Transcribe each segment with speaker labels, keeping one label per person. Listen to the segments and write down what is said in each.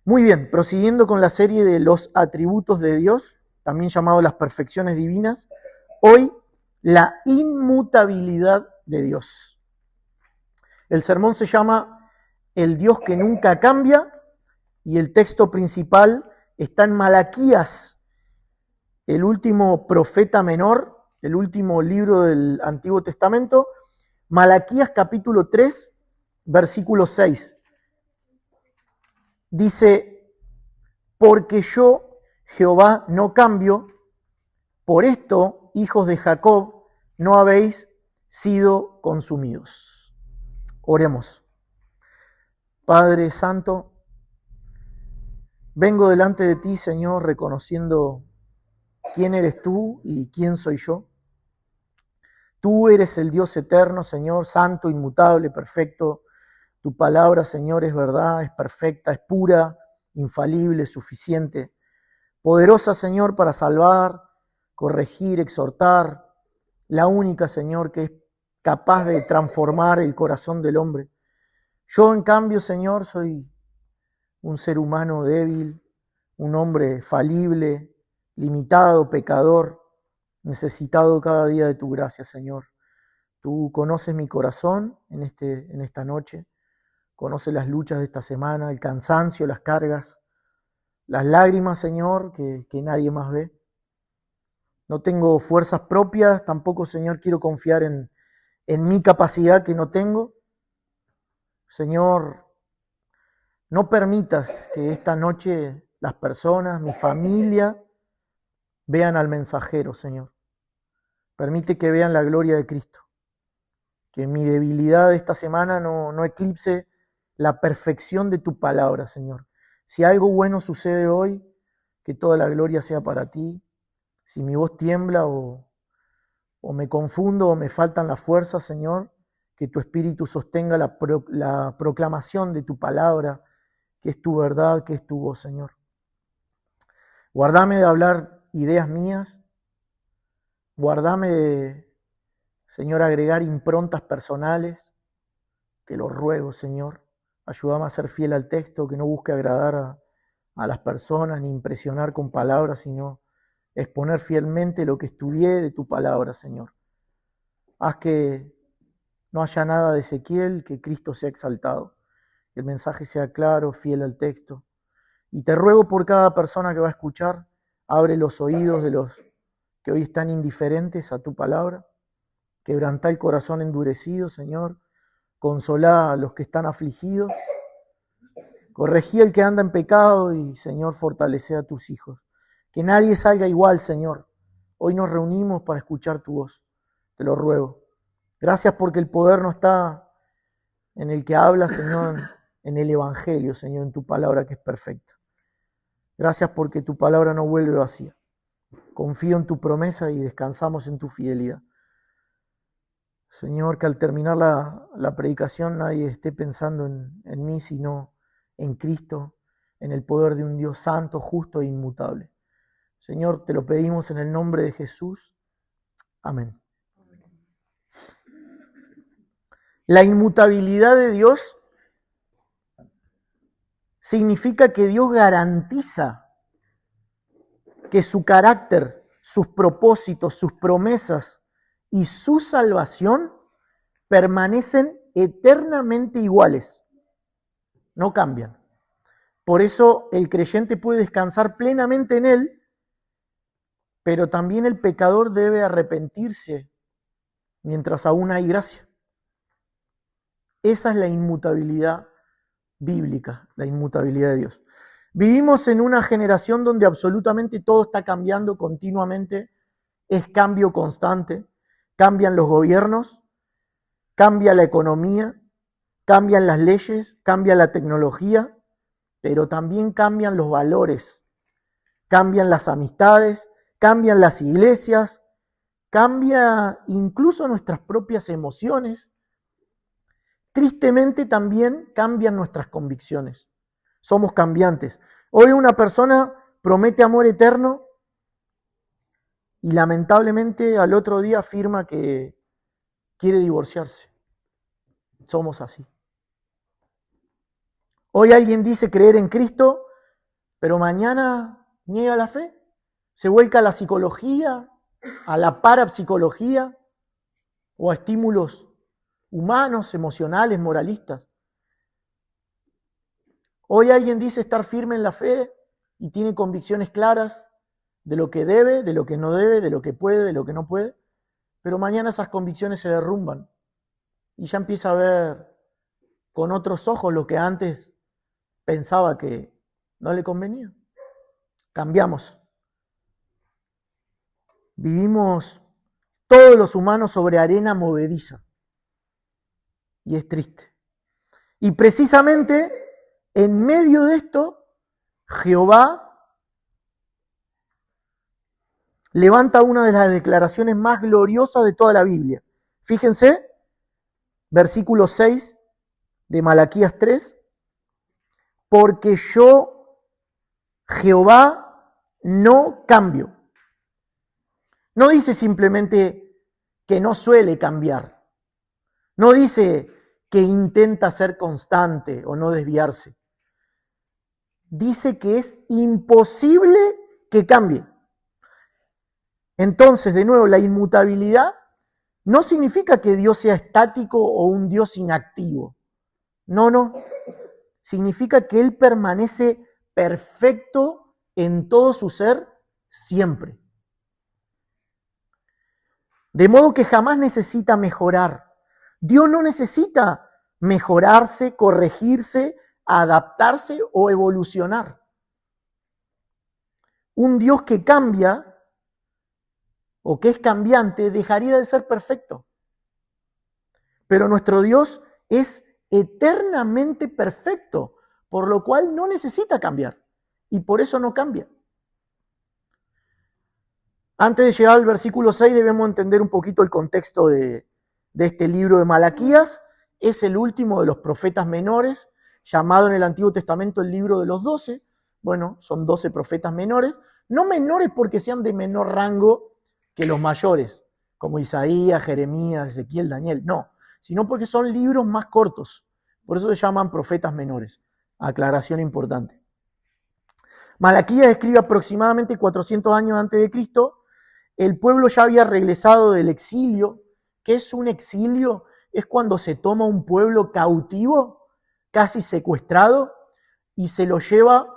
Speaker 1: Muy bien, prosiguiendo con la serie de los atributos de Dios, también llamado las perfecciones divinas, hoy la inmutabilidad de Dios. El sermón se llama El Dios que nunca cambia y el texto principal está en Malaquías, el último profeta menor, el último libro del Antiguo Testamento, Malaquías capítulo 3, versículo 6. Dice, porque yo, Jehová, no cambio, por esto, hijos de Jacob, no habéis sido consumidos. Oremos. Padre Santo, vengo delante de ti, Señor, reconociendo quién eres tú y quién soy yo. Tú eres el Dios eterno, Señor, santo, inmutable, perfecto. Tu palabra, Señor, es verdad, es perfecta, es pura, infalible, suficiente. Poderosa, Señor, para salvar, corregir, exhortar. La única, Señor, que es capaz de transformar el corazón del hombre. Yo, en cambio, Señor, soy un ser humano débil, un hombre falible, limitado, pecador, necesitado cada día de tu gracia, Señor. Tú conoces mi corazón en esta noche, conoces las luchas de esta semana, el cansancio, las cargas, las lágrimas, Señor, que nadie más ve. No tengo fuerzas propias, tampoco, Señor, quiero confiar en mi capacidad que no tengo. Señor, no permitas que esta noche las personas, mi familia, vean al mensajero, Señor. Permite que vean la gloria de Cristo. Que mi debilidad de esta semana no eclipse la perfección de tu palabra, Señor. Si algo bueno sucede hoy, que toda la gloria sea para ti. Si mi voz tiembla o me confundo o me faltan las fuerzas, Señor, que tu Espíritu sostenga la proclamación de tu palabra, que es tu verdad, que es tu voz, Señor. Guardame de hablar ideas mías, guardame de, Señor, agregar improntas personales, te lo ruego, Señor. Ayúdame a ser fiel al texto, que no busque agradar a las personas ni impresionar con palabras, sino exponer fielmente lo que estudié de tu palabra, Señor. Haz que no haya nada de Ezequiel, que Cristo sea exaltado, que el mensaje sea claro, fiel al texto. Y te ruego por cada persona que va a escuchar, abre los oídos de los que hoy están indiferentes a tu palabra, quebrantá el corazón endurecido, Señor, consolá a los que están afligidos, corregí al que anda en pecado y, Señor, fortalece a tus hijos. Que nadie salga igual, Señor. Hoy nos reunimos para escuchar tu voz, te lo ruego. Gracias porque el poder no está en el que habla, Señor, en el Evangelio, Señor, en tu palabra que es perfecta. Gracias porque tu palabra no vuelve vacía. Confío en tu promesa y descansamos en tu fidelidad. Señor, que al terminar la predicación nadie esté pensando en mí, sino en Cristo, en el poder de un Dios santo, justo e inmutable. Señor, te lo pedimos en el nombre de Jesús. Amén. La inmutabilidad de Dios significa que Dios garantiza que su carácter, sus propósitos, sus promesas y su salvación permanecen eternamente iguales, no cambian. Por eso el creyente puede descansar plenamente en Él, pero también el pecador debe arrepentirse mientras aún hay gracia. Esa es la inmutabilidad bíblica, la inmutabilidad de Dios. Vivimos en una generación donde absolutamente todo está cambiando continuamente, es cambio constante, cambian los gobiernos, cambia la economía, cambian las leyes, cambia la tecnología, pero también cambian los valores, cambian las amistades, cambian las iglesias, cambia incluso nuestras propias emociones. Tristemente también cambian nuestras convicciones. Somos cambiantes. Hoy una persona promete amor eterno y lamentablemente al otro día afirma que quiere divorciarse. Somos así. Hoy alguien dice creer en Cristo pero mañana niega la fe, se vuelca a la psicología, a la parapsicología o a estímulos humanos, emocionales, moralistas. Hoy alguien dice estar firme en la fe y tiene convicciones claras de lo que debe, de lo que no debe, de lo que puede, de lo que no puede, pero mañana esas convicciones se derrumban y ya empieza a ver con otros ojos lo que antes pensaba que no le convenía. Cambiamos. Vivimos todos los humanos sobre arena movediza y es triste. Y precisamente en medio de esto, Jehová levanta una de las declaraciones más gloriosas de toda la Biblia. Fíjense, versículo 6 de Malaquías 3, porque yo, Jehová, no cambio. No dice simplemente que no suele cambiar. No dice que intenta ser constante o no desviarse. Dice que es imposible que cambie. Entonces, de nuevo, la inmutabilidad no significa que Dios sea estático o un Dios inactivo. No. Significa que Él permanece perfecto en todo su ser siempre. De modo que jamás necesita mejorar. Dios no necesita mejorarse, corregirse, adaptarse o evolucionar. Un Dios que cambia o que es cambiante dejaría de ser perfecto. Pero nuestro Dios es eternamente perfecto, por lo cual no necesita cambiar y por eso no cambia. Antes de llegar al versículo 6 debemos entender un poquito el contexto de este libro de Malaquías. Es el último de los profetas menores, llamado en el Antiguo Testamento el libro de los 12. Bueno, son 12 profetas menores, no menores porque sean de menor rango que los mayores, como Isaías, Jeremías, Ezequiel, Daniel, no, sino porque son libros más cortos. Por eso se llaman profetas menores. Aclaración importante. Malaquías escribe aproximadamente 400 años antes de Cristo. El pueblo ya había regresado del exilio. ¿Qué es un exilio? Es cuando se toma un pueblo cautivo, casi secuestrado, y se lo lleva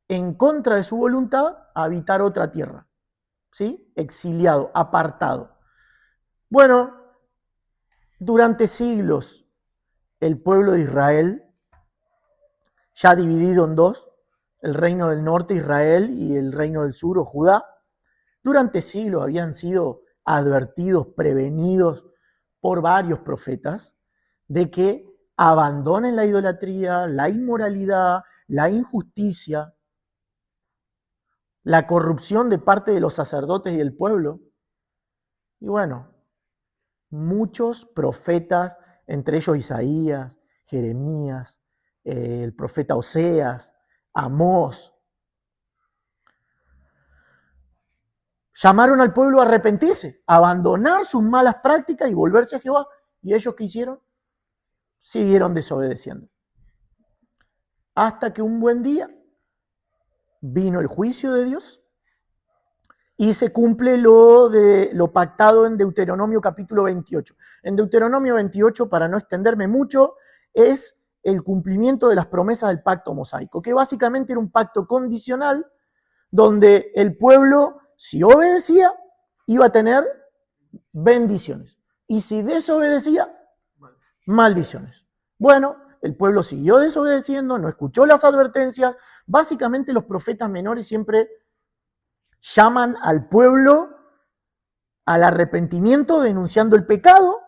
Speaker 1: en contra de su voluntad a habitar otra tierra. ¿Sí? Exiliado, apartado. Bueno, durante siglos el pueblo de Israel, ya dividido en dos, el reino del norte, Israel, y el reino del sur, o Judá, durante siglos habían sido advertidos, prevenidos por varios profetas de que abandonen la idolatría, la inmoralidad, la injusticia, la corrupción de parte de los sacerdotes y del pueblo. Y bueno, muchos profetas, entre ellos Isaías, Jeremías, el profeta Oseas, Amós, llamaron al pueblo a arrepentirse, a abandonar sus malas prácticas y volverse a Jehová. ¿Y ellos qué hicieron? Siguieron desobedeciendo. Hasta que un buen día vino el juicio de Dios y se cumple lo pactado en Deuteronomio capítulo 28. En Deuteronomio 28, para no extenderme mucho, es el cumplimiento de las promesas del pacto mosaico, que básicamente era un pacto condicional donde el pueblo, si obedecía, iba a tener bendiciones. Y si desobedecía, maldiciones. Bueno, el pueblo siguió desobedeciendo, no escuchó las advertencias. Básicamente los profetas menores siempre llaman al pueblo al arrepentimiento denunciando el pecado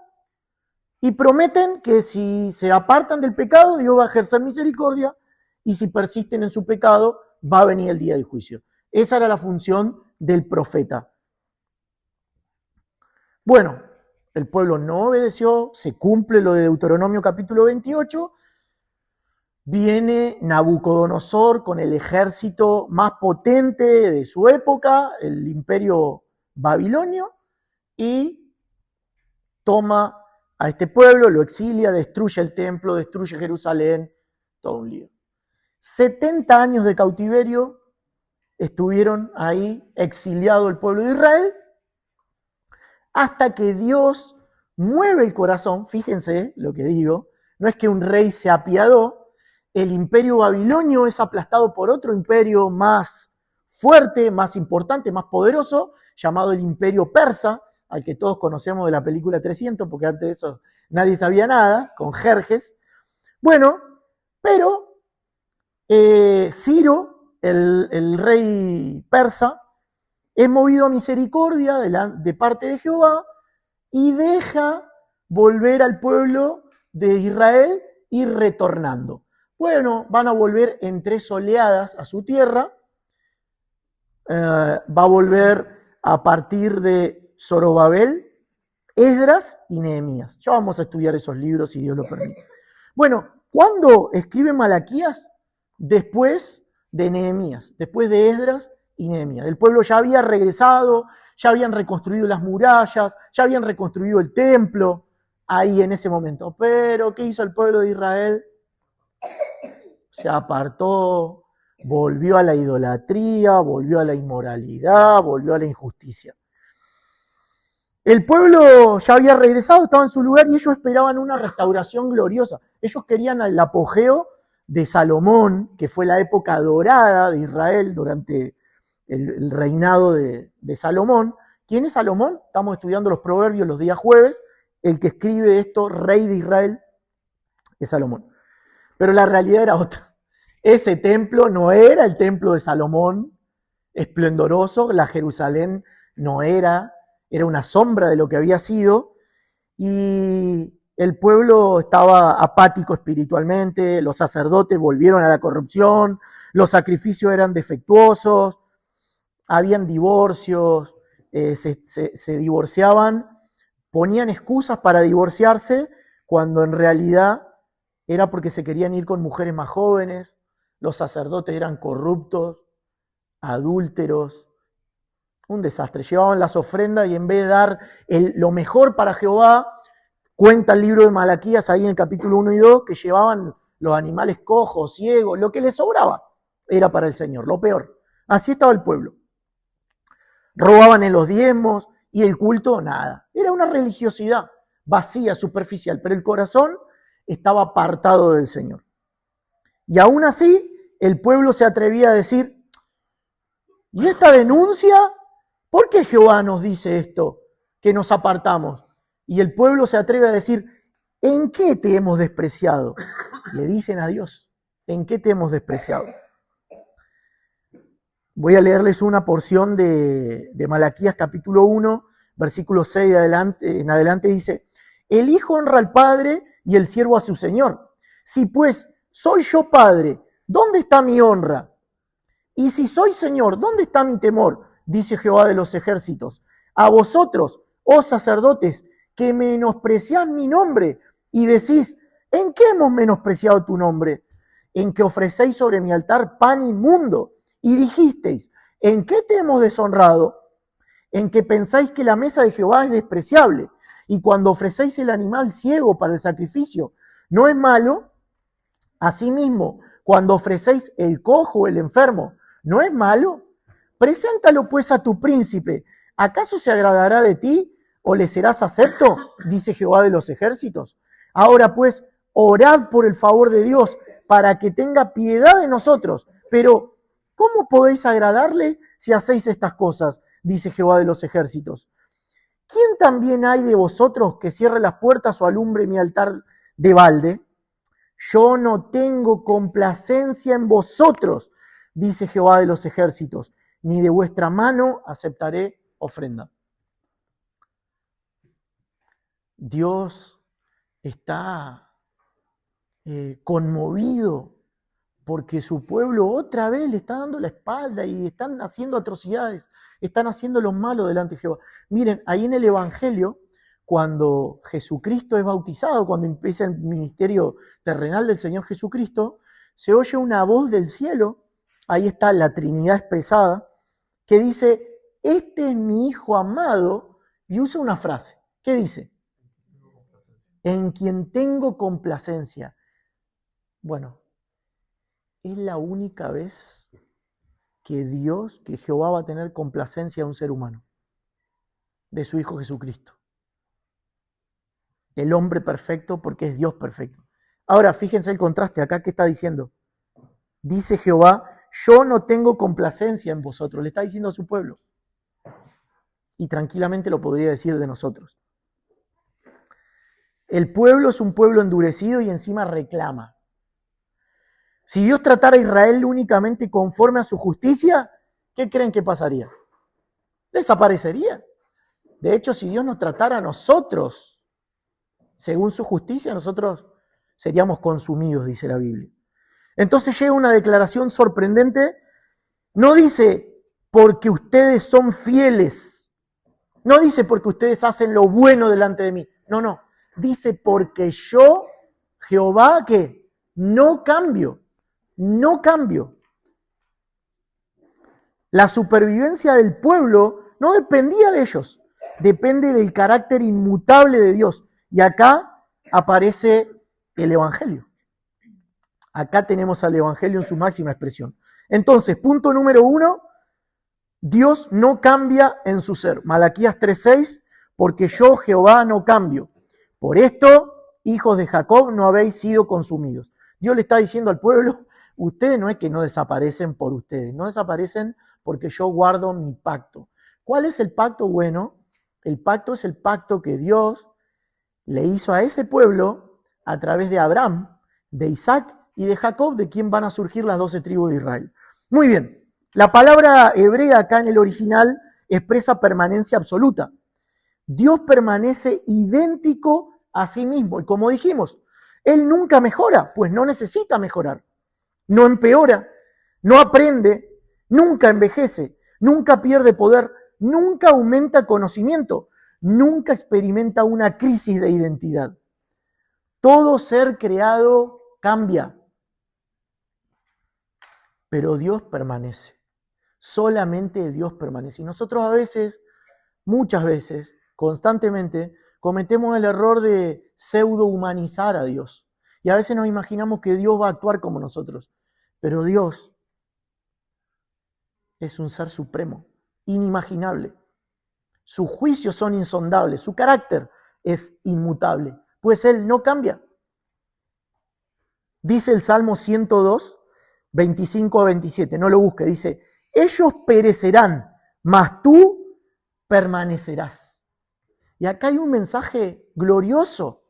Speaker 1: y prometen que si se apartan del pecado, Dios va a ejercer misericordia y si persisten en su pecado, va a venir el día del juicio. Esa era la función del profeta. Bueno, el pueblo no obedeció, se cumple lo de Deuteronomio capítulo 28, viene Nabucodonosor con el ejército más potente de su época, el imperio babilonio, y toma a este pueblo, lo exilia, destruye el templo, destruye Jerusalén, todo un lío. 70 años de cautiverio estuvieron ahí exiliado el pueblo de Israel, hasta que Dios mueve el corazón. Fíjense lo que digo, no es que un rey se apiadó, el imperio babilonio es aplastado por otro imperio más fuerte, más importante, más poderoso, llamado el imperio persa, al que todos conocemos de la película 300, porque antes de eso nadie sabía nada, con Jerjes. Bueno, pero Ciro, el rey persa, es movido a misericordia de parte de Jehová y deja volver al pueblo de Israel y retornando. Bueno, van a volver en 3 oleadas a su tierra. Va a volver a partir de Zorobabel, Esdras y Nehemías. Ya vamos a estudiar esos libros si Dios lo permite. Bueno, ¿cuándo escribe Malaquías? Después de Nehemías, después de Esdras y Nehemías. El pueblo ya había regresado, ya habían reconstruido las murallas, ya habían reconstruido el templo, ahí en ese momento. Pero, ¿qué hizo el pueblo de Israel? Se apartó, volvió a la idolatría, volvió a la inmoralidad, volvió a la injusticia. El pueblo ya había regresado, estaba en su lugar y ellos esperaban una restauración gloriosa. Ellos querían el apogeo de Salomón, que fue la época dorada de Israel durante el reinado de Salomón. ¿Quién es Salomón? Estamos estudiando los proverbios los días jueves. El que escribe esto, rey de Israel, es Salomón. Pero la realidad era otra. Ese templo no era el templo de Salomón, esplendoroso. La Jerusalén no era una sombra de lo que había sido. Y el pueblo estaba apático espiritualmente, los sacerdotes volvieron a la corrupción, los sacrificios eran defectuosos, habían divorcios, se divorciaban, ponían excusas para divorciarse cuando en realidad era porque se querían ir con mujeres más jóvenes, los sacerdotes eran corruptos, adúlteros, un desastre. Llevaban las ofrendas y en vez de dar lo mejor para Jehová, cuenta el libro de Malaquías ahí en el capítulo 1 y 2, que llevaban los animales cojos, ciegos, lo que les sobraba era para el Señor, lo peor. Así estaba el pueblo. Robaban en los diezmos y el culto, nada. Era una religiosidad vacía, superficial, pero el corazón estaba apartado del Señor. Y aún así, el pueblo se atrevía a decir, ¿y esta denuncia? ¿Por qué Jehová nos dice esto? Que nos apartamos. Y el pueblo se atreve a decir, ¿en qué te hemos despreciado? Le dicen a Dios, ¿en qué te hemos despreciado? Voy a leerles una porción de Malaquías capítulo 1, versículo 6 en adelante dice, el hijo honra al padre y el siervo a su señor. Si pues soy yo padre, ¿dónde está mi honra? Y si soy señor, ¿dónde está mi temor? Dice Jehová de los ejércitos. A vosotros, oh sacerdotes, que menospreciáis mi nombre y decís, ¿en qué hemos menospreciado tu nombre? En que ofrecéis sobre mi altar pan inmundo. Y dijisteis, ¿en qué te hemos deshonrado? En que pensáis que la mesa de Jehová es despreciable. Y cuando ofrecéis el animal ciego para el sacrificio, ¿no es malo? Asimismo, cuando ofrecéis el cojo o el enfermo, ¿no es malo? Preséntalo pues a tu príncipe. ¿Acaso se agradará de ti o le serás acepto? Dice Jehová de los ejércitos. Ahora pues, orad por el favor de Dios para que tenga piedad de nosotros. Pero, ¿cómo podéis agradarle si hacéis estas cosas? Dice Jehová de los ejércitos. ¿Quién también hay de vosotros que cierre las puertas o alumbre mi altar de balde? Yo no tengo complacencia en vosotros, dice Jehová de los ejércitos, ni de vuestra mano aceptaré ofrenda. Dios está conmovido porque su pueblo otra vez le está dando la espalda y están haciendo atrocidades, están haciendo lo malo delante de Jehová. Miren, ahí en el Evangelio, cuando Jesucristo es bautizado, cuando empieza el ministerio terrenal del Señor Jesucristo, se oye una voz del cielo, ahí está la Trinidad expresada, que dice, este es mi Hijo amado, y usa una frase. ¿Qué dice? En quien tengo complacencia. Bueno, es la única vez que Jehová va a tener complacencia a un ser humano, de su Hijo Jesucristo. El hombre perfecto porque es Dios perfecto. Ahora, fíjense el contraste acá, ¿qué está diciendo? Dice Jehová, yo no tengo complacencia en vosotros, le está diciendo a su pueblo. Y tranquilamente lo podría decir de nosotros. El pueblo es un pueblo endurecido y encima reclama. Si Dios tratara a Israel únicamente conforme a su justicia, ¿qué creen que pasaría? Desaparecería. De hecho, si Dios nos tratara a nosotros según su justicia, nosotros seríamos consumidos, dice la Biblia. Entonces llega una declaración sorprendente. No dice porque ustedes son fieles. No dice porque ustedes hacen lo bueno delante de mí. No. Dice porque yo, Jehová, ¿qué? No cambio. No cambio. La supervivencia del pueblo no dependía de ellos. Depende del carácter inmutable de Dios. Y acá aparece el Evangelio. Acá tenemos al Evangelio en su máxima expresión. Entonces, punto número 1, Dios no cambia en su ser. Malaquías 3:6, porque yo, Jehová, no cambio. Por esto, hijos de Jacob, no habéis sido consumidos. Dios le está diciendo al pueblo, ustedes no es que no desaparecen por ustedes, no desaparecen porque yo guardo mi pacto. ¿Cuál es el pacto bueno? El pacto es el pacto que Dios le hizo a ese pueblo a través de Abraham, de Isaac y de Jacob, de quien van a surgir las 12 tribus de Israel. Muy bien, la palabra hebrea acá en el original expresa permanencia absoluta. Dios permanece idéntico a sí mismo. Y como dijimos, Él nunca mejora, pues no necesita mejorar. No empeora, no aprende, nunca envejece, nunca pierde poder, nunca aumenta conocimiento, nunca experimenta una crisis de identidad. Todo ser creado cambia, pero Dios permanece. Solamente Dios permanece. Y nosotros a veces, muchas veces, constantemente, cometemos el error de pseudo-humanizar a Dios. Y a veces nos imaginamos que Dios va a actuar como nosotros. Pero Dios es un ser supremo, inimaginable. Sus juicios son insondables, su carácter es inmutable, pues Él no cambia. Dice el Salmo 102, 25 a 27, no lo busque, dice, ellos perecerán, mas tú permanecerás. Y acá hay un mensaje glorioso,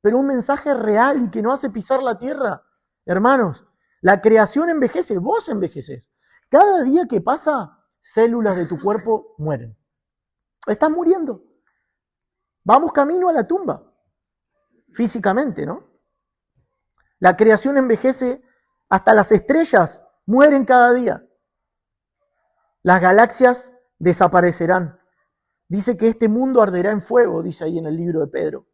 Speaker 1: pero un mensaje real y que no hace pisar la tierra. Hermanos, la creación envejece, vos envejeces. Cada día que pasa, células de tu cuerpo mueren. Estás muriendo. Vamos camino a la tumba, físicamente, ¿no? La creación envejece, hasta las estrellas mueren cada día. Las galaxias desaparecerán. Dice que este mundo arderá en fuego, dice ahí en el libro de Pedro.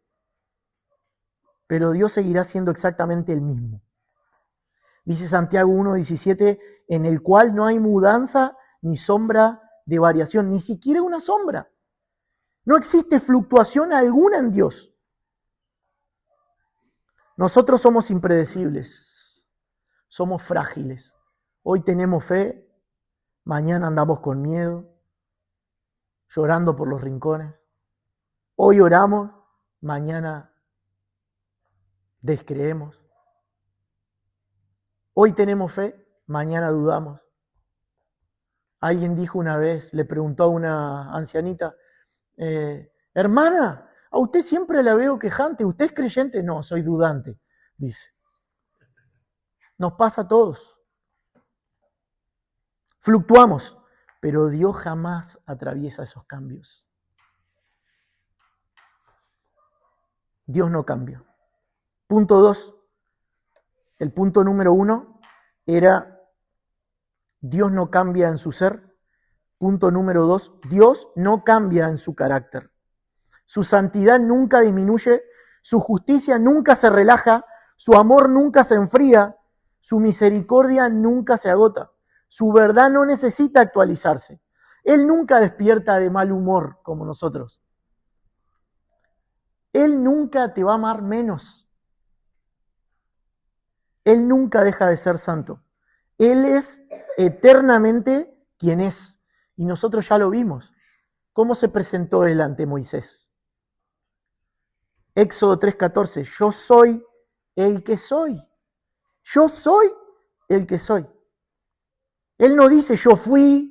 Speaker 1: Pero Dios seguirá siendo exactamente el mismo. Dice Santiago 1:17, en el cual no hay mudanza ni sombra de variación, ni siquiera una sombra. No existe fluctuación alguna en Dios. Nosotros somos impredecibles, somos frágiles. Hoy tenemos fe, mañana andamos con miedo, llorando por los rincones. Hoy oramos, mañana descreemos. Hoy tenemos fe, mañana dudamos. Alguien dijo una vez, le preguntó a una ancianita, hermana, a usted siempre la veo quejante, ¿usted es creyente? No, soy dudante, dice. Nos pasa a todos. Fluctuamos, pero Dios jamás atraviesa esos cambios. Dios no cambia. Punto 2. El punto número 1 era Dios no cambia en su ser. Punto número 2, Dios no cambia en su carácter. Su santidad nunca disminuye, su justicia nunca se relaja, su amor nunca se enfría, su misericordia nunca se agota, su verdad no necesita actualizarse. Él nunca despierta de mal humor como nosotros. Él nunca te va a amar menos. Él nunca deja de ser santo. Él es eternamente quien es. Y nosotros ya lo vimos. ¿Cómo se presentó Él ante Moisés? Éxodo 3:14, yo soy el que soy. Yo soy el que soy. Él no dice yo fui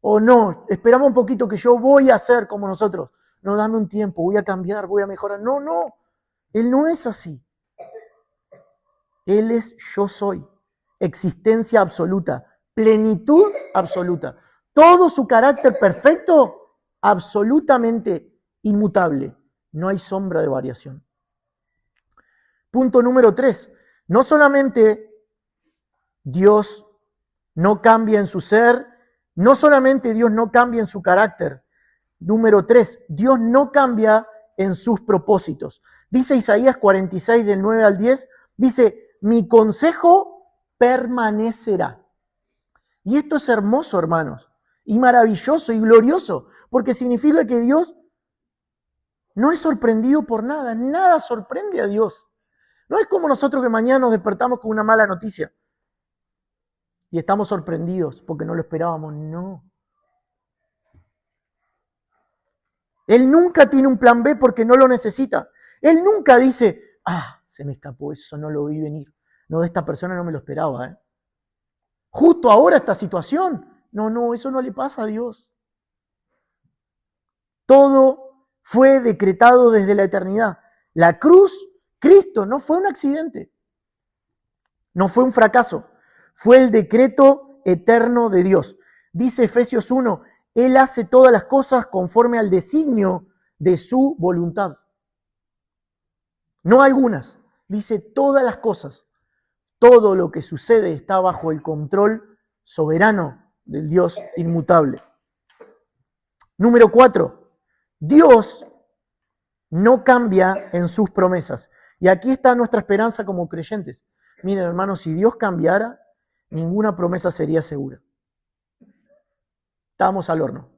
Speaker 1: o no, esperamos un poquito que yo voy a ser como nosotros. No, dame un tiempo, voy a cambiar, voy a mejorar. No, no, Él no es así. Él es yo soy. Existencia absoluta, plenitud absoluta. Todo su carácter perfecto, absolutamente inmutable. No hay sombra de variación. Punto número 3. No solamente Dios no cambia en su ser, no solamente Dios no cambia en su carácter. Número 3, Dios no cambia en sus propósitos. Dice Isaías 46 del 9 al 10, dice, mi consejo permanecerá. Y esto es hermoso, hermanos, y maravilloso y glorioso, porque significa que Dios no es sorprendido por nada, nada sorprende a Dios. No es como nosotros que mañana nos despertamos con una mala noticia y estamos sorprendidos porque no lo esperábamos, no. Él nunca tiene un plan B porque no lo necesita. Él nunca dice, se me escapó, eso no lo vi venir. No, de esta persona no me lo esperaba. Justo ahora esta situación. No, eso no le pasa a Dios. Todo fue decretado desde la eternidad. La cruz, Cristo, no fue un accidente. No fue un fracaso. Fue el decreto eterno de Dios. Dice Efesios 1, Él hace todas las cosas conforme al designio de su voluntad. No algunas, dice todas las cosas. Todo lo que sucede está bajo el control soberano del Dios inmutable. Número 4, Dios no cambia en sus promesas. Y aquí está nuestra esperanza como creyentes. Miren, hermanos, si Dios cambiara, ninguna promesa sería segura. Estábamos al horno.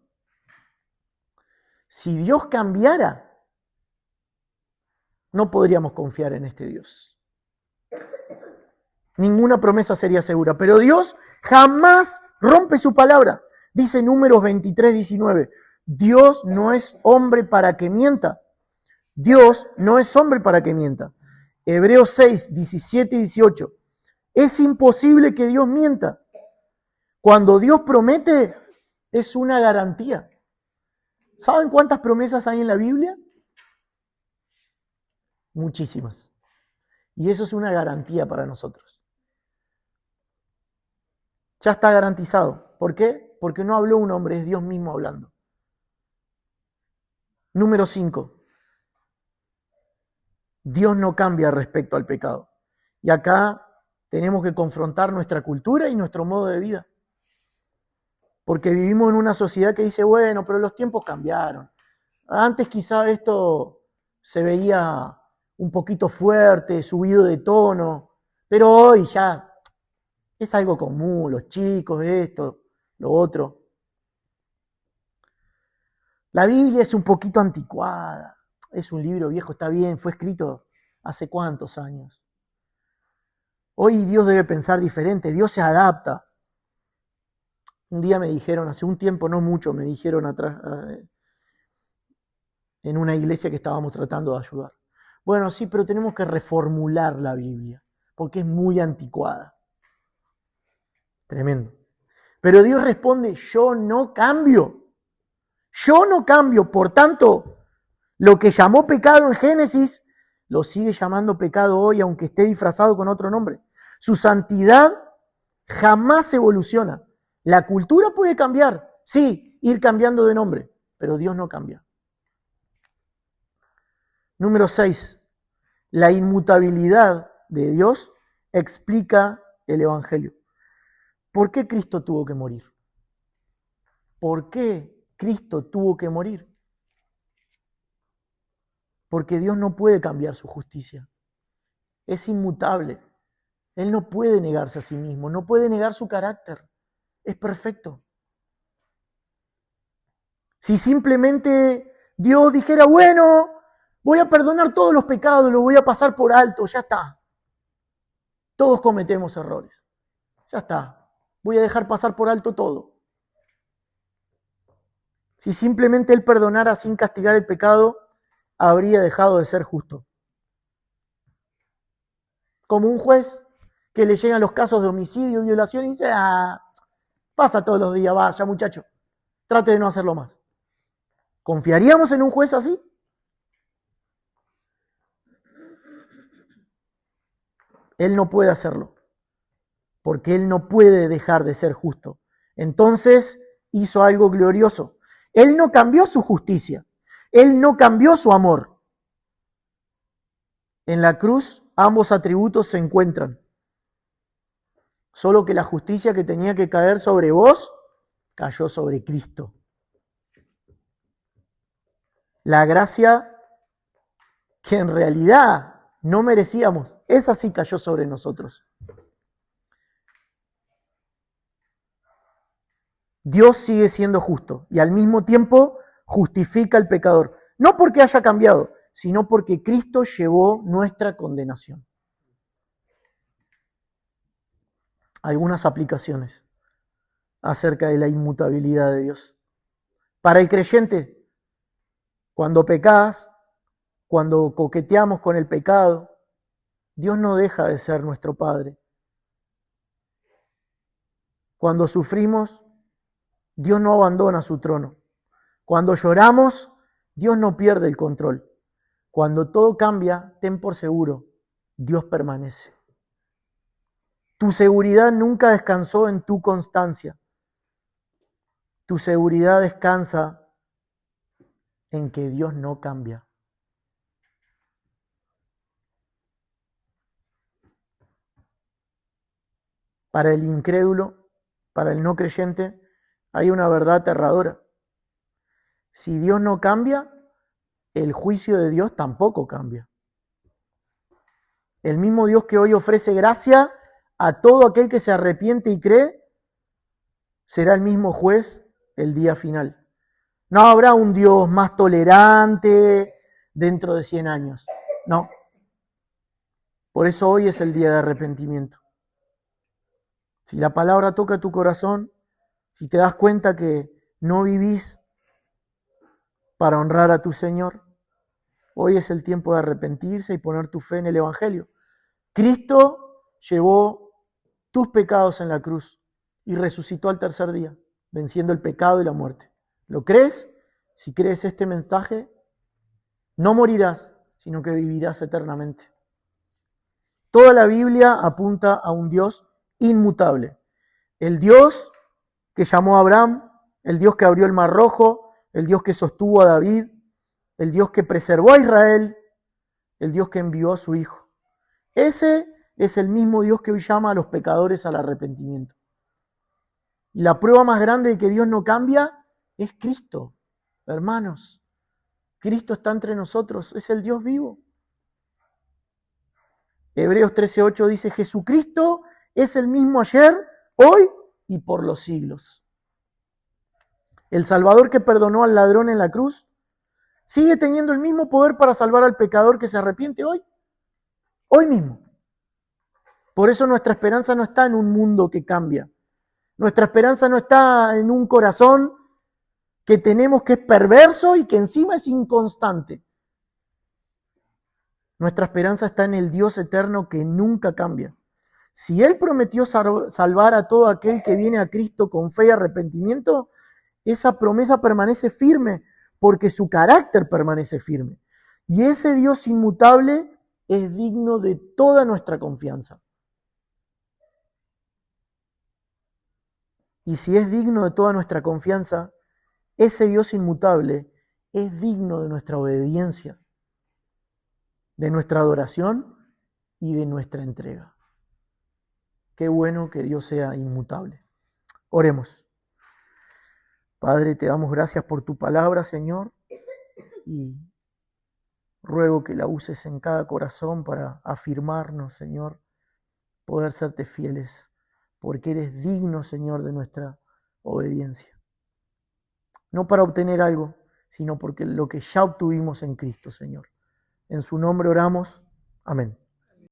Speaker 1: Si Dios cambiara, no podríamos confiar en este Dios. Ninguna promesa sería segura. Pero Dios jamás rompe su palabra. Dice Números 23:19. Dios no es hombre para que mienta. Dios no es hombre para que mienta. Hebreos 6:17 y 18. Es imposible que Dios mienta. Cuando Dios promete, es una garantía. ¿Saben cuántas promesas hay en la Biblia? Muchísimas. Y eso es una garantía para nosotros. Ya está garantizado. ¿Por qué? Porque no habló un hombre, es Dios mismo hablando. Número 5. Dios no cambia respecto al pecado. Y acá tenemos que confrontar nuestra cultura y nuestro modo de vida. Porque vivimos en una sociedad que dice, bueno, pero los tiempos cambiaron. Antes quizá esto se veía un poquito fuerte, subido de tono, pero hoy ya es algo común, los chicos, esto, lo otro. La Biblia es un poquito anticuada, es un libro viejo, está bien, fue escrito hace cuántos años. Hoy Dios debe pensar diferente, Dios se adapta. Un día me dijeron, hace un tiempo, no mucho, me dijeron atrás, en una iglesia que estábamos tratando de ayudar. Bueno, sí, pero tenemos que reformular la Biblia, porque es muy anticuada. Tremendo. Pero Dios responde, yo no cambio. Yo no cambio. Por tanto, lo que llamó pecado en Génesis, lo sigue llamando pecado hoy, aunque esté disfrazado con otro nombre. Su santidad jamás evoluciona. La cultura puede cambiar, sí, ir cambiando de nombre, pero Dios no cambia. Número 6. La inmutabilidad de Dios explica el Evangelio. ¿Por qué Cristo tuvo que morir? ¿Por qué Cristo tuvo que morir? Porque Dios no puede cambiar su justicia. Es inmutable. Él no puede negarse a sí mismo, no puede negar su carácter. Es perfecto. Si simplemente Dios dijera, bueno, voy a perdonar todos los pecados, los voy a pasar por alto, ya está. Todos cometemos errores. Ya está. voy a dejar pasar por alto todo. Si simplemente Él perdonara sin castigar el pecado, habría dejado de ser justo. Como un juez que le llegan los casos de homicidio y violación y dice, pasa todos los días, vaya muchacho, trate de no hacerlo más. ¿Confiaríamos en un juez así? Él no puede hacerlo, porque Él no puede dejar de ser justo. Entonces hizo algo glorioso. Él no cambió su justicia, Él no cambió su amor. En la cruz ambos atributos se encuentran. Solo que la justicia que tenía que caer sobre vos, cayó sobre Cristo. La gracia que en realidad no merecíamos, esa sí cayó sobre nosotros. Dios sigue siendo justo y al mismo tiempo justifica al pecador. No porque haya cambiado, sino porque Cristo llevó nuestra condenación. Algunas aplicaciones acerca de la inmutabilidad de Dios. Para el creyente, cuando pecás, cuando coqueteamos con el pecado, Dios no deja de ser nuestro Padre. Cuando sufrimos, Dios no abandona su trono. Cuando lloramos, Dios no pierde el control. Cuando todo cambia, ten por seguro, Dios permanece. Tu seguridad nunca descansó en tu constancia. Tu seguridad descansa en que Dios no cambia. Para el incrédulo, para el no creyente, hay una verdad aterradora. Si Dios no cambia, el juicio de Dios tampoco cambia. El mismo Dios que hoy ofrece gracia a todo aquel que se arrepiente y cree, será el mismo juez el día final. No habrá un Dios más tolerante dentro de 100 años. No. Por eso hoy es el día de arrepentimiento. Si la palabra toca tu corazón, si te das cuenta que no vivís para honrar a tu Señor, hoy es el tiempo de arrepentirse y poner tu fe en el Evangelio. Cristo llevó tus pecados en la cruz y resucitó al tercer día, venciendo el pecado y la muerte. ¿Lo crees? Si crees este mensaje, no morirás, sino que vivirás eternamente. Toda la Biblia apunta a un Dios inmutable. El Dios que llamó a Abraham, el Dios que abrió el Mar Rojo, el Dios que sostuvo a David, el Dios que preservó a Israel, el Dios que envió a su Hijo. Ese es el mismo Dios que hoy llama a los pecadores al arrepentimiento. Y la prueba más grande de que Dios no cambia es Cristo. Hermanos, Cristo está entre nosotros, es el Dios vivo. Hebreos 13:8 dice, Jesucristo es el mismo ayer, hoy y por los siglos. El Salvador que perdonó al ladrón en la cruz sigue teniendo el mismo poder para salvar al pecador que se arrepiente hoy mismo. Por eso nuestra esperanza no está en un mundo que cambia. Nuestra esperanza no está en un corazón que tenemos que es perverso y que encima es inconstante. Nuestra esperanza está en el Dios eterno que nunca cambia. Si Él prometió salvar a todo aquel que viene a Cristo con fe y arrepentimiento, esa promesa permanece firme porque su carácter permanece firme. Y ese Dios inmutable es digno de toda nuestra confianza. Y si es digno de toda nuestra confianza, ese Dios inmutable es digno de nuestra obediencia, de nuestra adoración y de nuestra entrega. Qué bueno que Dios sea inmutable. Oremos. Padre, te damos gracias por tu palabra, Señor, y ruego que la uses en cada corazón para afirmarnos, Señor, poder serte fieles, porque eres digno, Señor, de nuestra obediencia. No para obtener algo, sino porque lo que ya obtuvimos en Cristo, Señor. En su nombre oramos. Amén.